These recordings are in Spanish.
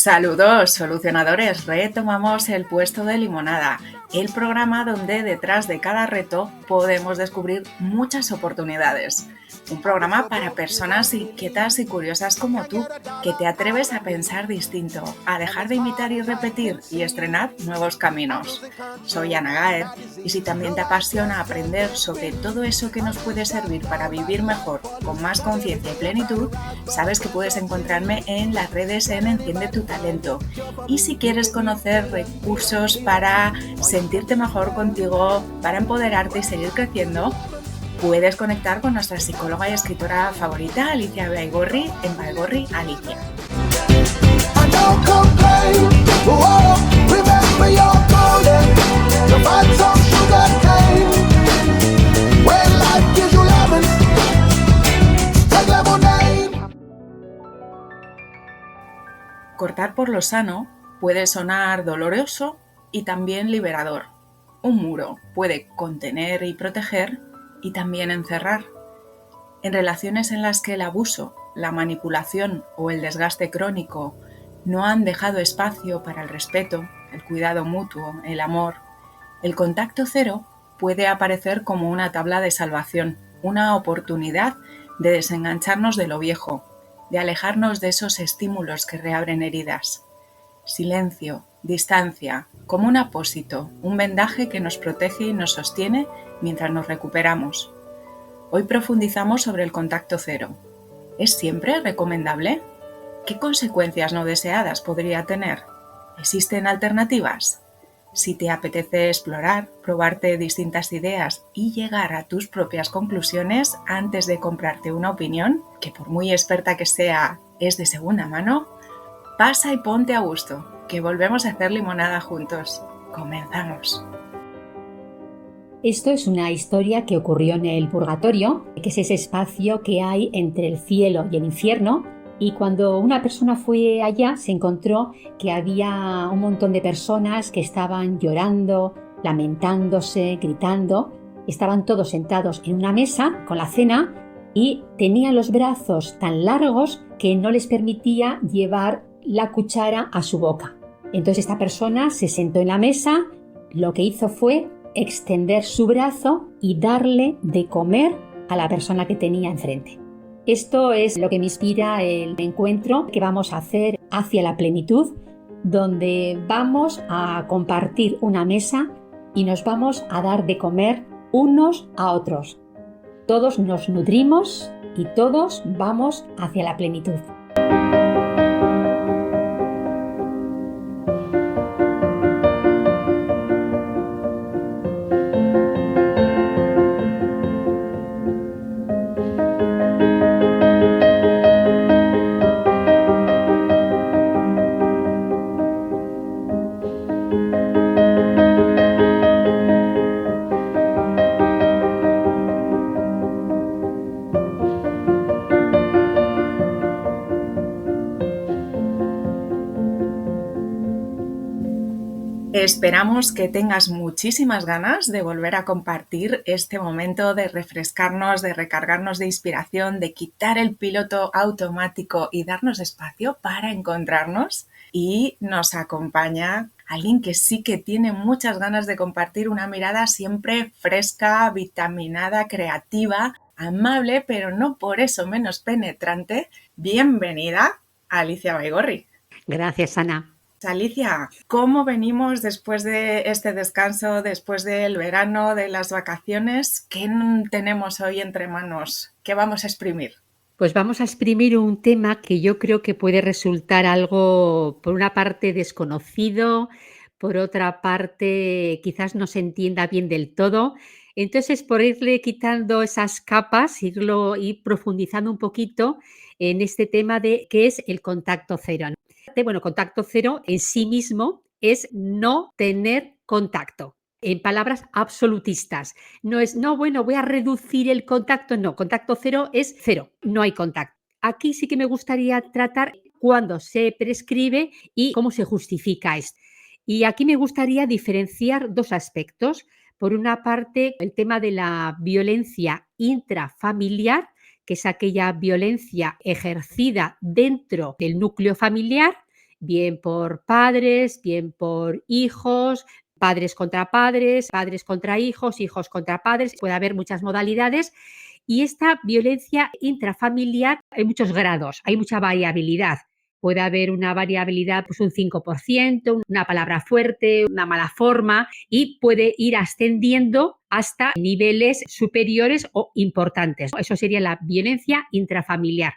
Saludos, solucionadores. Retomamos el puesto de limonada, el programa donde detrás de cada reto podemos descubrir muchas oportunidades. Un programa para personas inquietas y curiosas como tú, que te atreves a pensar distinto, a dejar de imitar y repetir y estrenar nuevos caminos. Soy Ana Gaer y si también te apasiona aprender sobre todo eso que nos puede servir para vivir mejor, con más conciencia y plenitud, sabes que puedes encontrarme en las redes en Enciende tu Talento. Y si quieres conocer recursos para sentirte mejor contigo, para empoderarte y seguir creciendo, puedes conectar con nuestra psicóloga y escritora favorita, Alicia Baigorri, en Baigorri Alicia. Cortar por lo sano puede sonar doloroso y también liberador. Un muro puede contener y proteger y también encerrar. En relaciones en las que el abuso, la manipulación o el desgaste crónico no han dejado espacio para el respeto, el cuidado mutuo, el amor, el contacto cero puede aparecer como una tabla de salvación, una oportunidad de desengancharnos de lo viejo, de alejarnos de esos estímulos que reabren heridas. Silencio, distancia, como un apósito, un vendaje que nos protege y nos sostiene mientras nos recuperamos. Hoy profundizamos sobre el contacto cero. ¿Es siempre recomendable? ¿Qué consecuencias no deseadas podría tener? ¿Existen alternativas? Si te apetece explorar, probarte distintas ideas y llegar a tus propias conclusiones antes de comprarte una opinión, que por muy experta que sea, es de segunda mano, pasa y ponte a gusto, que volvemos a hacer limonada juntos. Comenzamos. Esto es una historia que ocurrió en el purgatorio, que es ese espacio que hay entre el cielo y el infierno. Y cuando una persona fue allá, se encontró que había un montón de personas que estaban llorando, lamentándose, gritando. Estaban todos sentados en una mesa con la cena y tenían los brazos tan largos que no les permitía llevar la cuchara a su boca. Entonces esta persona se sentó en la mesa, lo que hizo fue extender su brazo y darle de comer a la persona que tenía enfrente. Esto es lo que me inspira el encuentro que vamos a hacer hacia la plenitud, donde vamos a compartir una mesa y nos vamos a dar de comer unos a otros. Todos nos nutrimos y todos vamos hacia la plenitud. Esperamos que tengas muchísimas ganas de volver a compartir este momento de refrescarnos, de recargarnos de inspiración, de quitar el piloto automático y darnos espacio para encontrarnos. Y nos acompaña alguien que sí que tiene muchas ganas de compartir una mirada siempre fresca, vitaminada, creativa, amable, pero no por eso menos penetrante. Bienvenida, Alicia Baigorri. Gracias, Ana. Alicia, ¿cómo venimos después de este descanso, después del verano, de las vacaciones? ¿Qué tenemos hoy entre manos? ¿Qué vamos a exprimir? Pues vamos a exprimir un tema que yo creo que puede resultar algo, por una parte, desconocido, por otra parte, quizás no se entienda bien del todo. Entonces, por irle quitando esas capas, ir profundizando un poquito en este tema de qué es el contacto cero, ¿no? Bueno, contacto cero en sí mismo es no tener contacto. En palabras absolutistas. No es, no, bueno, voy a reducir el contacto. No, contacto cero es cero, no hay contacto. Aquí sí que me gustaría tratar cuándo se prescribe y cómo se justifica esto. Y aquí me gustaría diferenciar dos aspectos. Por una parte, el tema de la violencia intrafamiliar, que es aquella violencia ejercida dentro del núcleo familiar, bien por padres, bien por hijos, padres contra padres, padres contra hijos, hijos contra padres. Puede haber muchas modalidades. Y esta violencia intrafamiliar hay muchos grados, hay mucha variabilidad. Puede haber una variabilidad, pues un 5%, una palabra fuerte, una mala forma, y puede ir ascendiendo hasta niveles superiores o importantes. Eso sería la violencia intrafamiliar.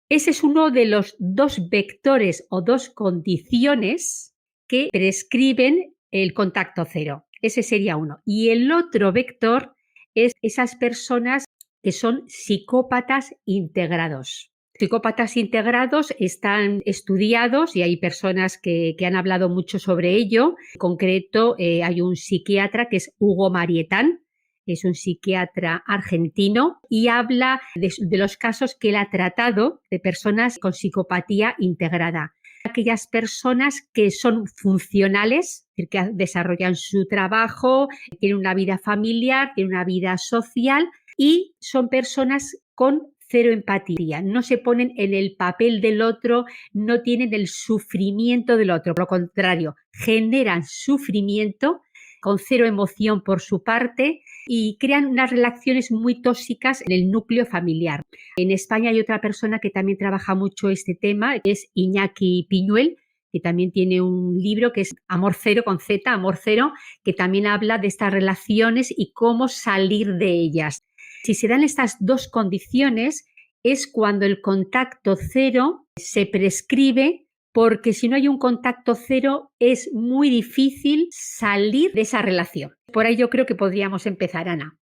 Ese es uno de los dos vectores o dos condiciones que prescriben el contacto cero. Ese sería uno. Y el otro vector es esas personas que son psicópatas integrados. Psicópatas integrados están estudiados y hay personas que han hablado mucho sobre ello. En concreto, hay un psiquiatra que es Hugo Marietán, es un psiquiatra argentino y habla de los casos que él ha tratado de personas con psicopatía integrada. Aquellas personas que son funcionales, es decir, que desarrollan su trabajo, tienen una vida familiar, tienen una vida social y son personas con cero empatía, no se ponen en el papel del otro, no tienen el sufrimiento del otro, por lo contrario, generan sufrimiento con cero emoción por su parte y crean unas relaciones muy tóxicas en el núcleo familiar. En España hay otra persona que también trabaja mucho este tema, que es Iñaki Piñuel, que también tiene un libro que es Amor Cero, con Z, Amor Cero, que también habla de estas relaciones y cómo salir de ellas. Si se dan estas dos condiciones, es cuando el contacto cero se prescribe, porque si no hay un contacto cero es muy difícil salir de esa relación. Por ahí yo creo que podríamos empezar, Ana.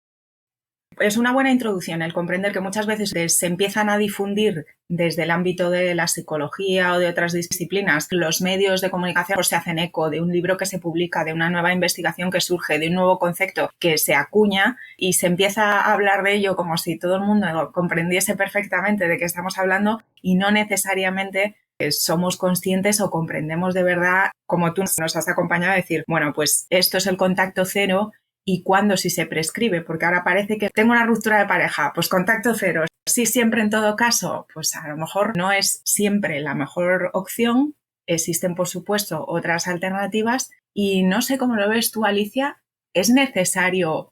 Es una buena introducción el comprender que muchas veces se empiezan a difundir desde el ámbito de la psicología o de otras disciplinas. Los medios de comunicación pues se hacen eco de un libro que se publica, de una nueva investigación que surge, de un nuevo concepto que se acuña y se empieza a hablar de ello como si todo el mundo comprendiese perfectamente de qué estamos hablando y no necesariamente somos conscientes o comprendemos de verdad, como tú nos has acompañado a decir, bueno, pues esto es el contacto cero. ¿Y cuándo si se prescribe? Porque ahora parece que tengo una ruptura de pareja, pues contacto cero. Sí, siempre en todo caso, pues a lo mejor no es siempre la mejor opción. Existen, por supuesto, otras alternativas y no sé cómo lo ves tú, Alicia. ¿Es necesario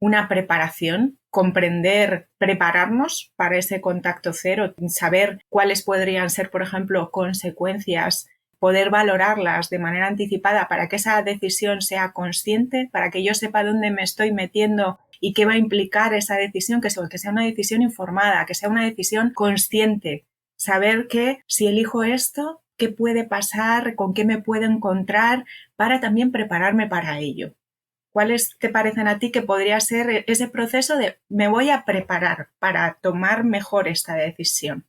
una preparación, comprender, prepararnos para ese contacto cero, saber cuáles podrían ser, por ejemplo, consecuencias, poder valorarlas de manera anticipada para que esa decisión sea consciente, para que yo sepa dónde me estoy metiendo y qué va a implicar esa decisión, que sea una decisión informada, que sea una decisión consciente, saber que si elijo esto, qué puede pasar, con qué me puedo encontrar, para también prepararme para ello. ¿Cuáles te parecen a ti que podría ser ese proceso de me voy a preparar para tomar mejor esta decisión?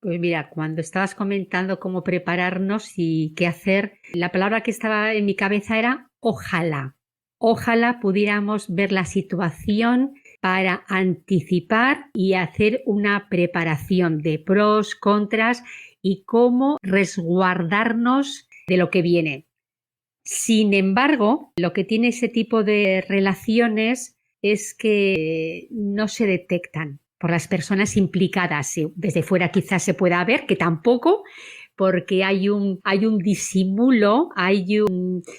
Pues mira, cuando estabas comentando cómo prepararnos y qué hacer, la palabra que estaba en mi cabeza era ojalá. Ojalá pudiéramos ver la situación para anticipar y hacer una preparación de pros, contras y cómo resguardarnos de lo que viene. Sin embargo, lo que tiene ese tipo de relaciones es que no se detectan por las personas implicadas. Desde fuera quizás se pueda ver que tampoco, porque hay un disimulo,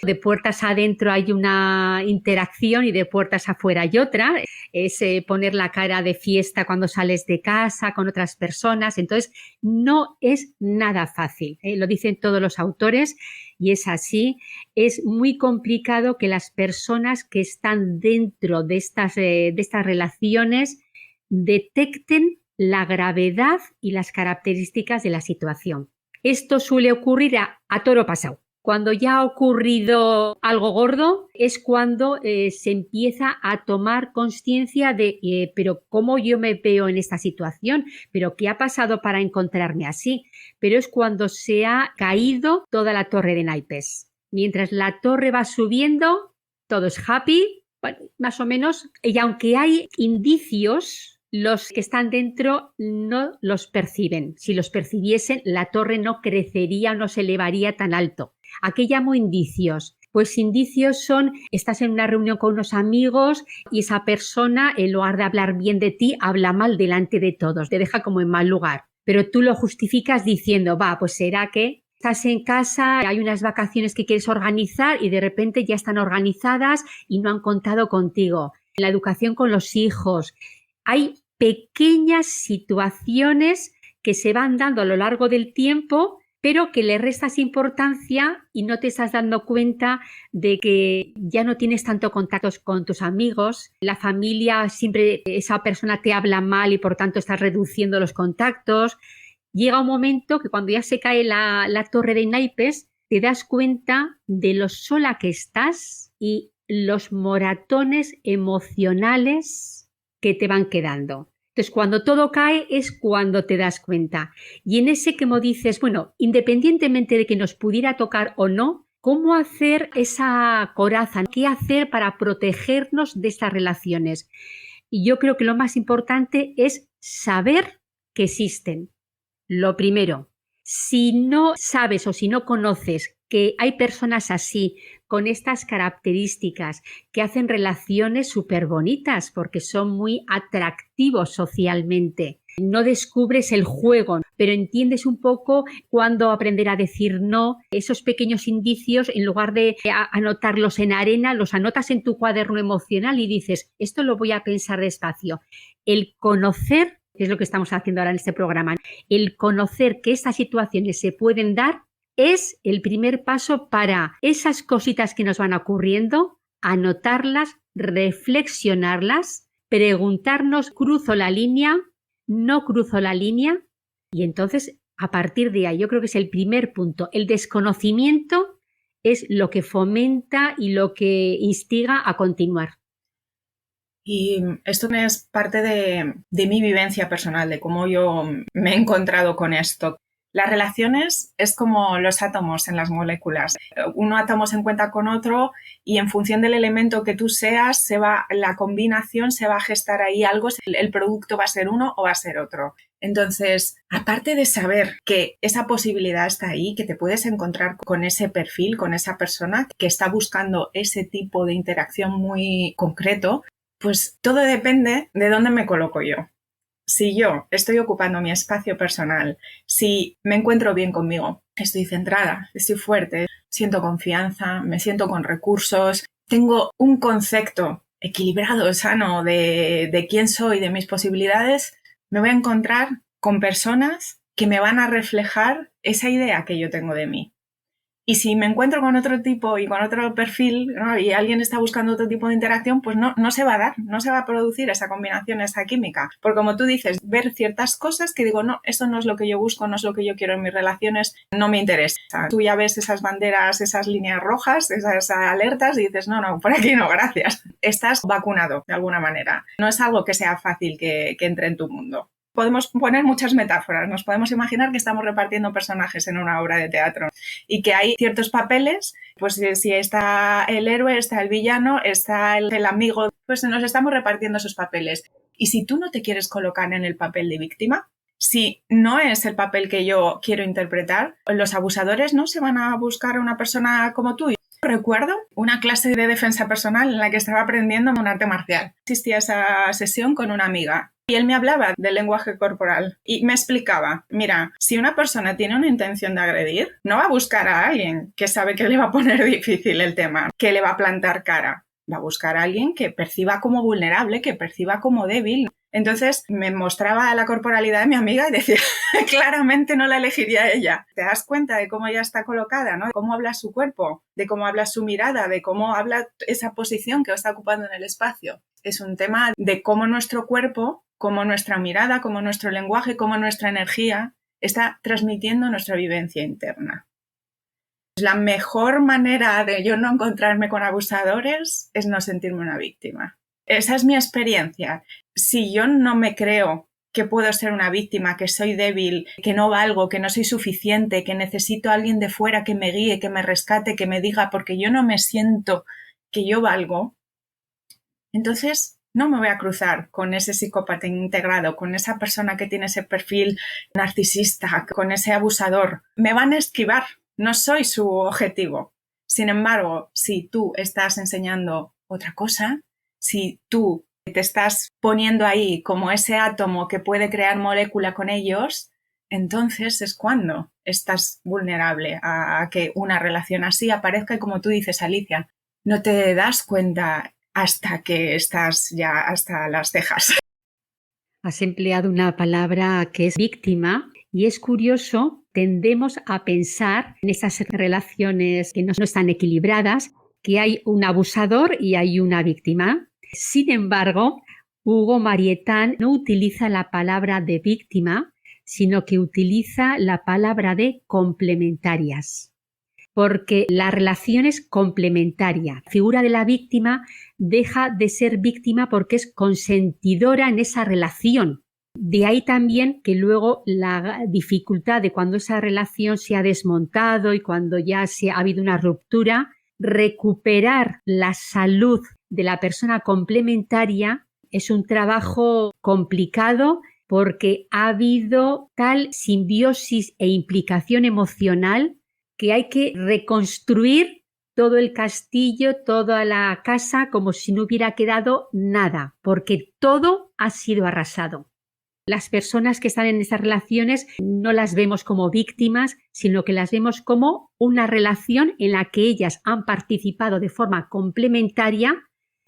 de puertas adentro hay una interacción y de puertas afuera hay otra. Es poner la cara de fiesta cuando sales de casa con otras personas. Entonces, no es nada fácil. Lo dicen todos los autores y es así. Es muy complicado que las personas que están dentro de estas relaciones detecten la gravedad y las características de la situación. Esto suele ocurrir a toro pasado. Cuando ya ha ocurrido algo gordo es cuando se empieza a tomar conciencia de pero ¿cómo yo me veo en esta situación? ¿Pero qué ha pasado para encontrarme así? Pero es cuando se ha caído toda la torre de naipes. Mientras la torre va subiendo, todo es happy, bueno, más o menos, y aunque hay indicios, los que están dentro no los perciben. Si los percibiesen, la torre no crecería o no se elevaría tan alto. ¿A qué llamo indicios? Pues indicios son, estás en una reunión con unos amigos y esa persona, en lugar de hablar bien de ti, habla mal delante de todos, te deja como en mal lugar. Pero tú lo justificas diciendo, pues será que Estás en casa, hay unas vacaciones que quieres organizar y de repente ya están organizadas y no han contado contigo. La educación con los hijos. Hay pequeñas situaciones que se van dando a lo largo del tiempo, pero que le restas importancia y no te estás dando cuenta de que ya no tienes tanto contacto con tus amigos. La familia, siempre esa persona te habla mal y por tanto estás reduciendo los contactos. Llega un momento que cuando ya se cae la torre de naipes, te das cuenta de lo sola que estás y los moratones emocionales que te van quedando. Entonces, cuando todo cae es cuando te das cuenta. Y en ese, como dices, bueno, independientemente de que nos pudiera tocar o no, ¿cómo hacer esa coraza? ¿Qué hacer para protegernos de estas relaciones? Y yo creo que lo más importante es saber que existen. Lo primero, si no sabes o si no conoces que hay personas así, con estas características, que hacen relaciones súper bonitas porque son muy atractivos socialmente. No descubres el juego, pero entiendes un poco cuándo aprender a decir no. Esos pequeños indicios, en lugar de anotarlos en arena, los anotas en tu cuaderno emocional y dices, esto lo voy a pensar despacio. El conocer, que es lo que estamos haciendo ahora en este programa, el conocer que estas situaciones se pueden dar es el primer paso para esas cositas que nos van ocurriendo, anotarlas, reflexionarlas, preguntarnos, ¿cruzo la línea? ¿No cruzo la línea? Y entonces, a partir de ahí, yo creo que es el primer punto. El desconocimiento es lo que fomenta y lo que instiga a continuar. Y esto es parte de mi vivencia personal, de cómo yo me he encontrado con esto. Las relaciones es como los átomos en las moléculas. Un átomo se encuentra con otro y en función del elemento que tú seas, la combinación se va a gestar ahí algo. El producto va a ser uno o va a ser otro. Entonces, aparte de saber que esa posibilidad está ahí, que te puedes encontrar con ese perfil, con esa persona que está buscando ese tipo de interacción muy concreto, pues todo depende de dónde me coloco yo. Si yo estoy ocupando mi espacio personal, si me encuentro bien conmigo, estoy centrada, estoy fuerte, siento confianza, me siento con recursos, tengo un concepto equilibrado, sano de quién soy, de mis posibilidades, me voy a encontrar con personas que me van a reflejar esa idea que yo tengo de mí. Y si me encuentro con otro tipo y con otro perfil, ¿no? Y alguien está buscando otro tipo de interacción, pues no se va a dar, no se va a producir esa combinación, esa química. Porque como tú dices, ver ciertas cosas que digo, no, esto no es lo que yo busco, no es lo que yo quiero en mis relaciones, no me interesa. Tú ya ves esas banderas, esas líneas rojas, esas alertas y dices, no, por aquí no, gracias. Estás vacunado de alguna manera. No es algo que sea fácil que entre en tu mundo. Podemos poner muchas metáforas, nos podemos imaginar que estamos repartiendo personajes en una obra de teatro y que hay ciertos papeles, pues si está el héroe, está el villano, está el amigo, pues nos estamos repartiendo esos papeles. Y si tú no te quieres colocar en el papel de víctima, si no es el papel que yo quiero interpretar, los abusadores no se van a buscar a una persona como tú. Recuerdo una clase de defensa personal en la que estaba aprendiendo un arte marcial. Asistí a esa sesión con una amiga. Y él me hablaba del lenguaje corporal y me explicaba, mira, si una persona tiene una intención de agredir, no va a buscar a alguien que sabe que le va a poner difícil el tema, que le va a plantar cara. Va a buscar a alguien que perciba como vulnerable, que perciba como débil. Entonces me mostraba la corporalidad de mi amiga y decía, claramente no la elegiría ella. Te das cuenta de cómo ella está colocada, ¿no? De cómo habla su cuerpo, de cómo habla su mirada, de cómo habla esa posición que está ocupando en el espacio. Es un tema de cómo nuestro cuerpo, cómo nuestra mirada, cómo nuestro lenguaje, cómo nuestra energía está transmitiendo nuestra vivencia interna. La mejor manera de yo no encontrarme con abusadores es no sentirme una víctima. Esa es mi experiencia. Si yo no me creo que puedo ser una víctima, que soy débil, que no valgo, que no soy suficiente, que necesito a alguien de fuera que me guíe, que me rescate, que me diga, porque yo no me siento que yo valgo, entonces no me voy a cruzar con ese psicópata integrado, con esa persona que tiene ese perfil narcisista, con ese abusador. Me van a esquivar. No soy su objetivo. Sin embargo, si tú estás enseñando otra cosa, si tú te estás poniendo ahí como ese átomo que puede crear molécula con ellos, entonces es cuando estás vulnerable a que una relación así aparezca y, como tú dices, Alicia, no te das cuenta hasta que estás ya hasta las cejas. Has empleado una palabra que es víctima y es curioso, tendemos a pensar en esas relaciones que no están equilibradas, que hay un abusador y hay una víctima. Sin embargo, Hugo Marietán no utiliza la palabra de víctima, sino que utiliza la palabra de complementarias. Porque la relación es complementaria. La figura de la víctima deja de ser víctima porque es consentidora en esa relación. De ahí también que luego la dificultad de cuando esa relación se ha desmontado y cuando ya ha habido una ruptura, recuperar la salud de la persona complementaria es un trabajo complicado porque ha habido tal simbiosis e implicación emocional que hay que reconstruir todo el castillo, toda la casa, como si no hubiera quedado nada, porque todo ha sido arrasado. Las personas que están en esas relaciones no las vemos como víctimas, sino que las vemos como una relación en la que ellas han participado de forma complementaria.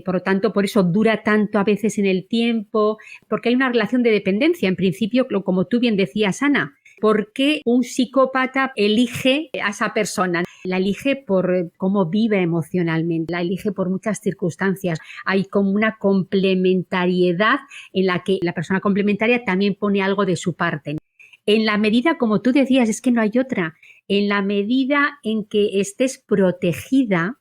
Por lo tanto, por eso dura tanto a veces en el tiempo, porque hay una relación de dependencia. En principio, como tú bien decías, Ana, ¿por qué un psicópata elige a esa persona? La elige por cómo vive emocionalmente, la elige por muchas circunstancias. Hay como una complementariedad en la que la persona complementaria también pone algo de su parte. En la medida, como tú decías, es que no hay otra, en la medida en que estés protegida,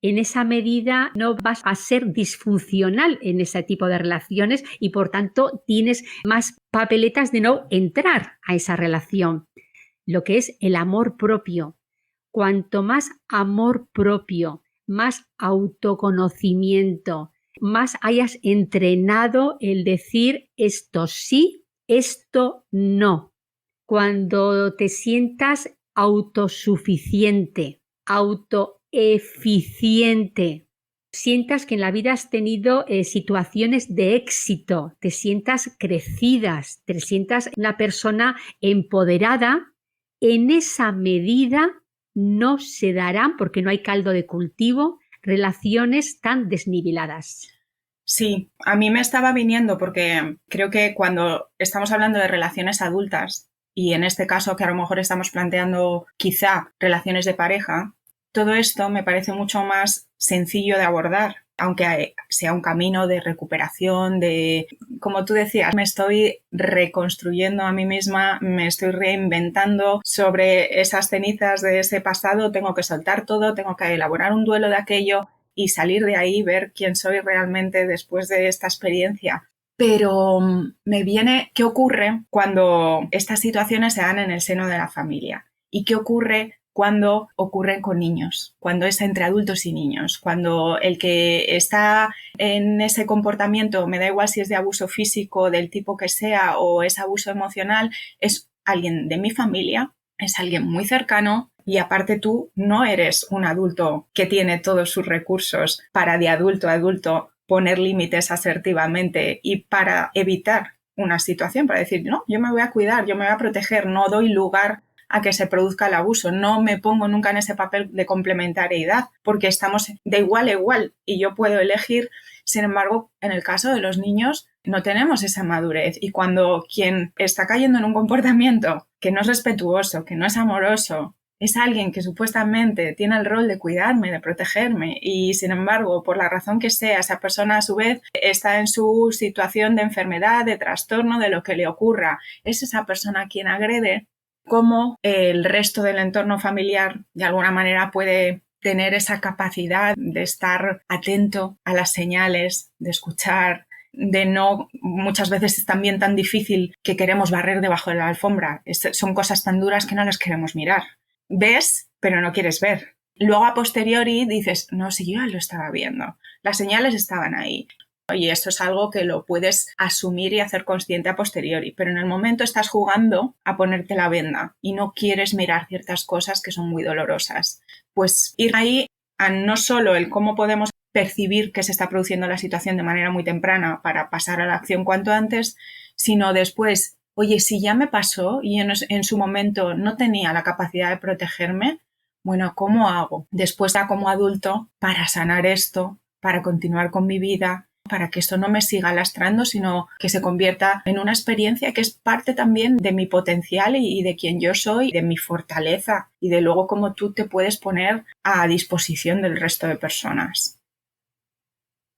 en esa medida no vas a ser disfuncional en ese tipo de relaciones y por tanto tienes más papeletas de no entrar a esa relación. Lo que es el amor propio. Cuanto más amor propio, más autoconocimiento, más hayas entrenado el decir esto sí, esto no. Cuando te sientas autosuficiente, autoeficiente, sientas que en la vida has tenido situaciones de éxito, te sientas crecidas, te sientas una persona empoderada, en esa medida no se darán, porque no hay caldo de cultivo, relaciones tan desniveladas. Sí, a mí me estaba viniendo porque creo que cuando estamos hablando de relaciones adultas, y en este caso que a lo mejor estamos planteando quizá relaciones de pareja, todo esto me parece mucho más sencillo de abordar, aunque sea un camino de recuperación, de, como tú decías, me estoy reconstruyendo a mí misma, me estoy reinventando sobre esas cenizas de ese pasado, tengo que soltar todo, tengo que elaborar un duelo de aquello y salir de ahí, ver quién soy realmente después de esta experiencia. Pero me viene, ¿qué ocurre cuando estas situaciones se dan en el seno de la familia? ¿Y qué ocurre cuando ocurren con niños? Cuando es entre adultos y niños. Cuando el que está en ese comportamiento, me da igual si es de abuso físico, del tipo que sea, o es abuso emocional, es alguien de mi familia, es alguien muy cercano. Y aparte tú no eres un adulto que tiene todos sus recursos para de adulto a adulto poner límites asertivamente y para evitar una situación, para decir, no, yo me voy a cuidar, yo me voy a proteger, no doy lugar a que se produzca el abuso, no me pongo nunca en ese papel de complementariedad, porque estamos de igual a igual y yo puedo elegir. Sin embargo, en el caso de los niños no tenemos esa madurez y cuando quien está cayendo en un comportamiento que no es respetuoso, que no es amoroso, es alguien que supuestamente tiene el rol de cuidarme, de protegerme y sin embargo, por la razón que sea, esa persona a su vez está en su situación de enfermedad, de trastorno, de lo que le ocurra, es esa persona quien agrede, cómo el resto del entorno familiar de alguna manera puede tener esa capacidad de estar atento a las señales, de escuchar, de no, muchas veces es también tan difícil que queremos barrer debajo de la alfombra, son cosas tan duras que no las queremos mirar. Ves, pero no quieres ver. Luego a posteriori dices, no, si yo ya lo estaba viendo, las señales estaban ahí. Y esto es algo que lo puedes asumir y hacer consciente a posteriori, pero en el momento estás jugando a ponerte la venda y no quieres mirar ciertas cosas que son muy dolorosas. Pues ir ahí a no solo el cómo podemos percibir que se está produciendo la situación de manera muy temprana para pasar a la acción cuanto antes, sino después oye, si ya me pasó y en su momento no tenía la capacidad de protegerme, bueno, ¿cómo hago después ya como adulto para sanar esto, para continuar con mi vida, para que esto no me siga lastrando, sino que se convierta en una experiencia que es parte también de mi potencial y de quien yo soy, de mi fortaleza y de luego cómo tú te puedes poner a disposición del resto de personas?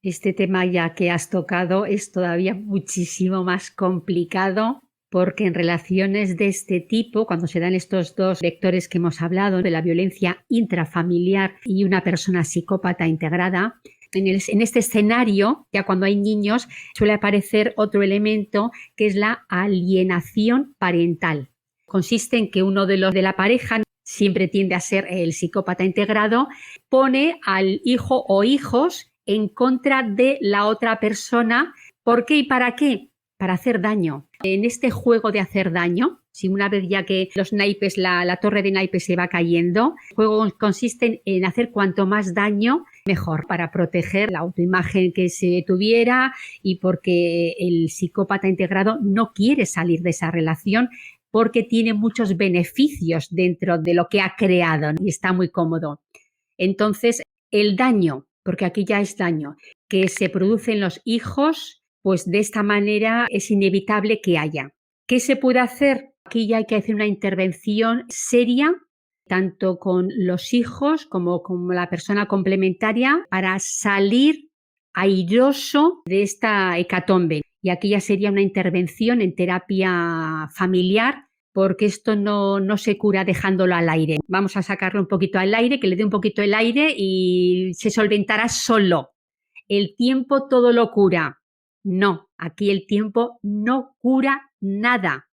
Este tema ya que has tocado es todavía muchísimo más complicado porque en relaciones de este tipo, cuando se dan estos dos vectores que hemos hablado, de la violencia intrafamiliar y una persona psicópata integrada, en este escenario, ya cuando hay niños, suele aparecer otro elemento que es la alienación parental. Consiste en que uno de los de la pareja siempre tiende a ser el psicópata integrado, pone al hijo o hijos en contra de la otra persona. ¿Por qué y para qué? Para hacer daño. En este juego de hacer daño, si una vez ya que los naipes, la torre de naipes se va cayendo, el juego consiste en hacer cuanto más daño, mejor, para proteger la autoimagen que se tuviera y porque el psicópata integrado no quiere salir de esa relación porque tiene muchos beneficios dentro de lo que ha creado y está muy cómodo. Entonces, el daño, porque aquí ya es daño, que se produce en los hijos, pues de esta manera es inevitable que haya. ¿Qué se puede hacer? Aquí ya hay que hacer una intervención seria, tanto con los hijos como con la persona complementaria, para salir airoso de esta hecatombe. Y aquí ya sería una intervención en terapia familiar, porque esto no se cura dejándolo al aire. Vamos a sacarlo un poquito al aire, que le dé un poquito el aire y se solventará solo. El tiempo todo lo cura. No, aquí el tiempo no cura nada.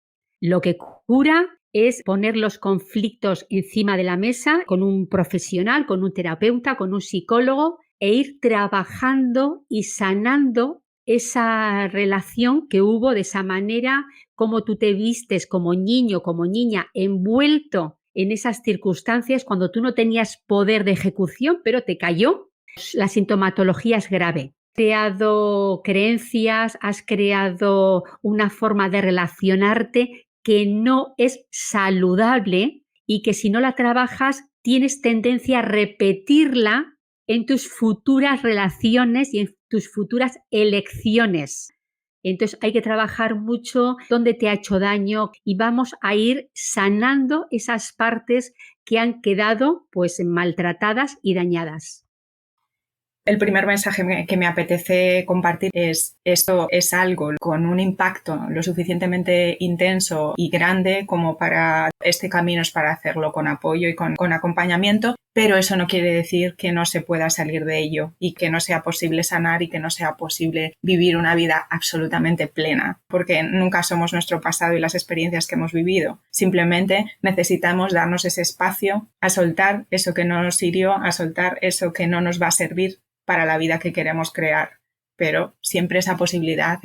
Lo que cura es poner los conflictos encima de la mesa con un profesional, con un terapeuta, con un psicólogo e ir trabajando y sanando esa relación que hubo de esa manera, como tú te vistes como niño, como niña, envuelto en esas circunstancias cuando tú no tenías poder de ejecución, pero te cayó. La sintomatología es grave. Has creado creencias, has creado una forma de relacionarte que no es saludable y que si no la trabajas tienes tendencia a repetirla en tus futuras relaciones y en tus futuras elecciones. Entonces hay que trabajar mucho dónde te ha hecho daño y vamos a ir sanando esas partes que han quedado pues maltratadas y dañadas. El primer mensaje que me apetece compartir es: esto es algo con un impacto lo suficientemente intenso y grande como para este camino es para hacerlo con apoyo y con acompañamiento, pero eso no quiere decir que no se pueda salir de ello y que no sea posible sanar y que no sea posible vivir una vida absolutamente plena, porque nunca somos nuestro pasado y las experiencias que hemos vivido. Simplemente necesitamos darnos ese espacio a soltar eso que no nos sirvió, a soltar eso que no nos va a servir para la vida que queremos crear, pero siempre esa posibilidad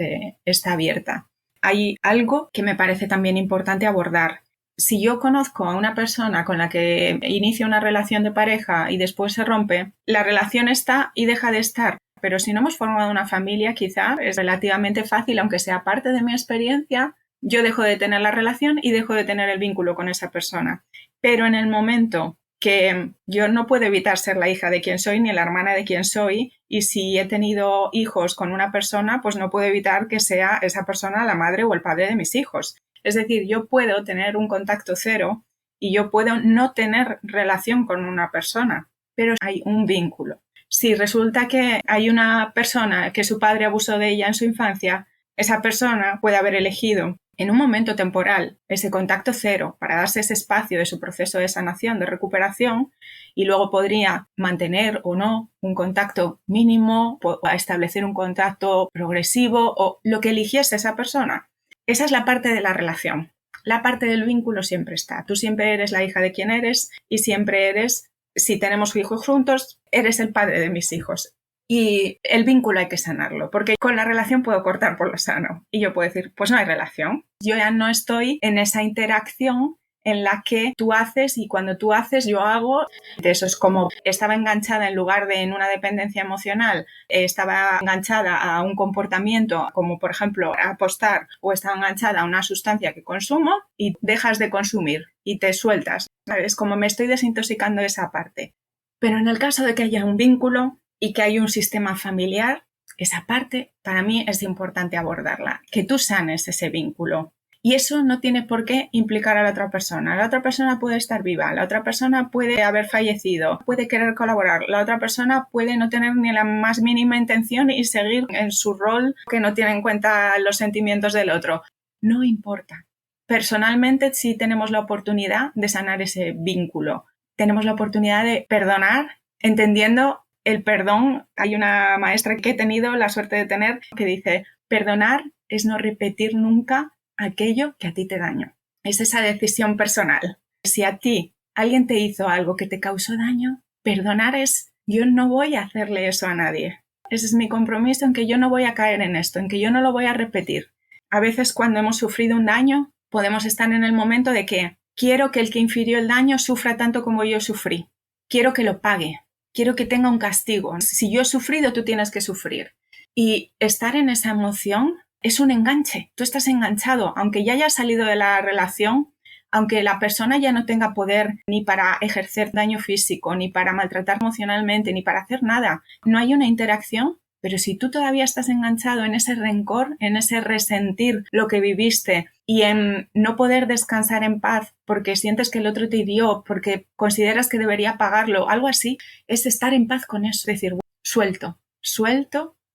está abierta. Hay algo que me parece también importante abordar. Si yo conozco a una persona con la que inicio una relación de pareja y después se rompe, la relación está y deja de estar. Pero si no hemos formado una familia, quizá es relativamente fácil, aunque sea parte de mi experiencia, yo dejo de tener la relación y dejo de tener el vínculo con esa persona. Pero en el momento que yo no puedo evitar ser la hija de quien soy ni la hermana de quien soy, y si he tenido hijos con una persona, pues no puedo evitar que sea esa persona la madre o el padre de mis hijos. Es decir, yo puedo tener un contacto cero y yo puedo no tener relación con una persona, pero hay un vínculo. Si resulta que hay una persona que su padre abusó de ella en su infancia, esa persona puede haber elegido en un momento temporal ese contacto cero para darse ese espacio de su proceso de sanación, de recuperación, y luego podría mantener o no un contacto mínimo, o establecer un contacto progresivo o lo que eligiese esa persona. Esa es la parte de la relación. La parte del vínculo siempre está. Tú siempre eres la hija de quien eres y siempre eres, si tenemos hijos juntos, eres el padre de mis hijos. Y el vínculo hay que sanarlo, porque con la relación puedo cortar por lo sano. Y yo puedo decir, pues no hay relación. Yo ya no estoy en esa interacción en la que tú haces y cuando tú haces yo hago. Eso es como estaba enganchada en lugar de en una dependencia emocional, estaba enganchada a un comportamiento como por ejemplo apostar o estaba enganchada a una sustancia que consumo y dejas de consumir y te sueltas. Es como me estoy desintoxicando de esa parte. Pero en el caso de que haya un vínculo y que haya un sistema familiar, esa parte para mí es importante abordarla, que tú sanes ese vínculo. Y eso no tiene por qué implicar a la otra persona. La otra persona puede estar viva, la otra persona puede haber fallecido, puede querer colaborar, la otra persona puede no tener ni la más mínima intención y seguir en su rol que no tiene en cuenta los sentimientos del otro. No importa. Personalmente sí tenemos la oportunidad de sanar ese vínculo. Tenemos la oportunidad de perdonar, entendiendo el perdón. Hay una maestra que he tenido la suerte de tener que dice, perdonar es no repetir nunca aquello que a ti te daño. Es esa decisión personal. Si a ti alguien te hizo algo que te causó daño, perdonar es yo no voy a hacerle eso a nadie. Ese es mi compromiso en que yo no voy a caer en esto, en que yo no lo voy a repetir. A veces cuando hemos sufrido un daño, podemos estar en el momento de que quiero que el que infirió el daño sufra tanto como yo sufrí. Quiero que lo pague. Quiero que tenga un castigo. Si yo he sufrido, tú tienes que sufrir. Y estar en esa emoción es un enganche. Tú estás enganchado, aunque ya hayas salido de la relación, aunque la persona ya no tenga poder ni para ejercer daño físico, ni para maltratar emocionalmente, ni para hacer nada. No hay una interacción, pero si tú todavía estás enganchado en ese rencor, en ese resentir lo que viviste y en no poder descansar en paz porque sientes que el otro te hirió, porque consideras que debería pagarlo, algo así, es estar en paz con eso. Es decir, suelto,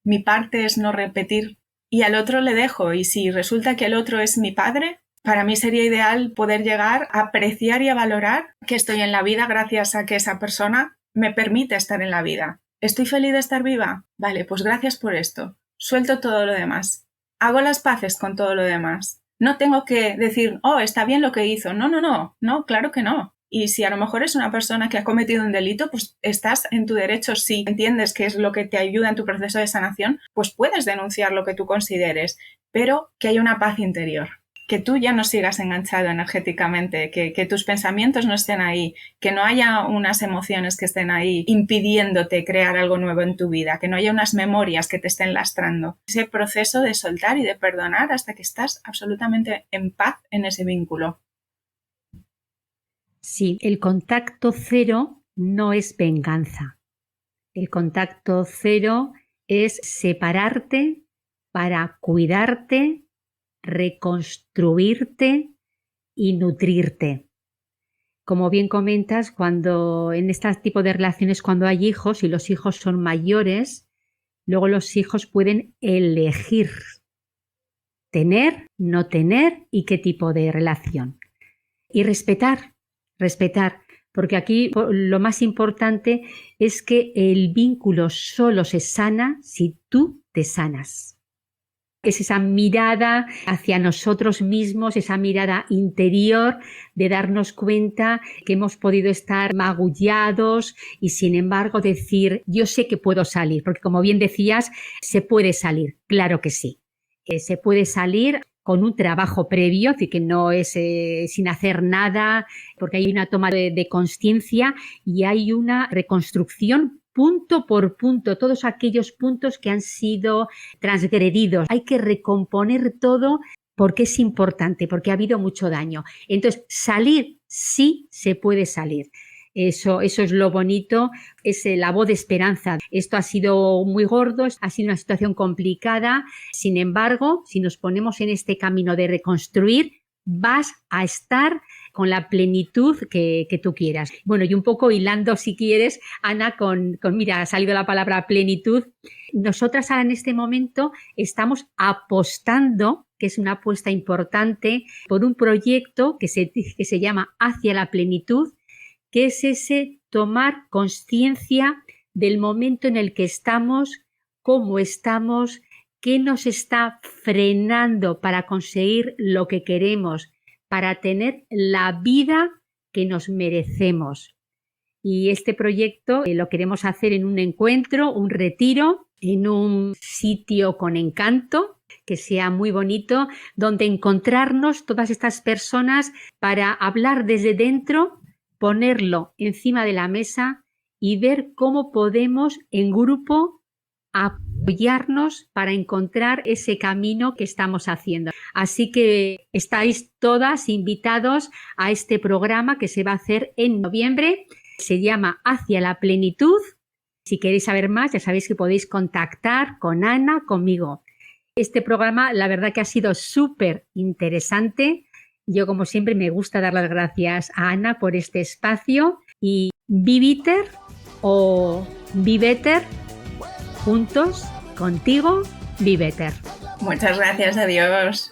mi parte es no repetir y al otro le dejo. Y si resulta que el otro es mi padre, para mí sería ideal poder llegar a apreciar y a valorar que estoy en la vida gracias a que esa persona me permite estar en la vida. ¿Estoy feliz de estar viva? Vale, pues gracias por esto. Suelto todo lo demás. Hago las paces con todo lo demás. No tengo que decir, oh, está bien lo que hizo. No, claro que no. Y si a lo mejor es una persona que ha cometido un delito, pues estás en tu derecho, si entiendes que es lo que te ayuda en tu proceso de sanación, pues puedes denunciar lo que tú consideres, pero que haya una paz interior. Que tú ya no sigas enganchado energéticamente, que tus pensamientos no estén ahí, que no haya unas emociones que estén ahí impidiéndote crear algo nuevo en tu vida, que no haya unas memorias que te estén lastrando. Ese proceso de soltar y de perdonar hasta que estás absolutamente en paz en ese vínculo. Sí, el contacto cero no es venganza. El contacto cero es separarte para cuidarte, reconstruirte y nutrirte. Como bien comentas, cuando en este tipo de relaciones, cuando hay hijos y los hijos son mayores, luego los hijos pueden elegir tener, no tener y qué tipo de relación. Y respetar, porque aquí lo más importante es que el vínculo solo se sana si tú te sanas. Es esa mirada hacia nosotros mismos, esa mirada interior de darnos cuenta que hemos podido estar magullados y sin embargo decir, yo sé que puedo salir, porque como bien decías, se puede salir, claro que sí. Se puede salir con un trabajo previo, así que no es sin hacer nada, porque hay una toma de conciencia y hay una reconstrucción punto por punto, todos aquellos puntos que han sido transgredidos. Hay que recomponer todo porque es importante, porque ha habido mucho daño. Entonces, salir, sí se puede salir. Eso es lo bonito, es la voz de esperanza. Esto ha sido muy gordo, ha sido una situación complicada. Sin embargo, si nos ponemos en este camino de reconstruir, vas a estar con la plenitud que tú quieras. Bueno, y un poco hilando, si quieres, Ana, mira, ha salido la palabra plenitud. Nosotras ahora en este momento estamos apostando, que es una apuesta importante, por un proyecto que se llama Hacia la Plenitud, que es ese tomar conciencia del momento en el que estamos, cómo estamos, qué nos está frenando para conseguir lo que queremos, para tener la vida que nos merecemos. Y este proyecto lo queremos hacer en un encuentro, un retiro, en un sitio con encanto, que sea muy bonito, donde encontrarnos todas estas personas para hablar desde dentro, ponerlo encima de la mesa y ver cómo podemos en grupo apoyarnos para encontrar ese camino que estamos haciendo. Así que estáis todas invitados a este programa que se va a hacer en noviembre. Se llama Hacia la Plenitud. Si queréis saber más, ya sabéis que podéis contactar con Ana, conmigo. Este programa, la verdad que ha sido súper interesante. Yo, como siempre, me gusta dar las gracias a Ana por este espacio. Y Be Better o Be Better, juntos, contigo, Be Better. Muchas gracias, adiós.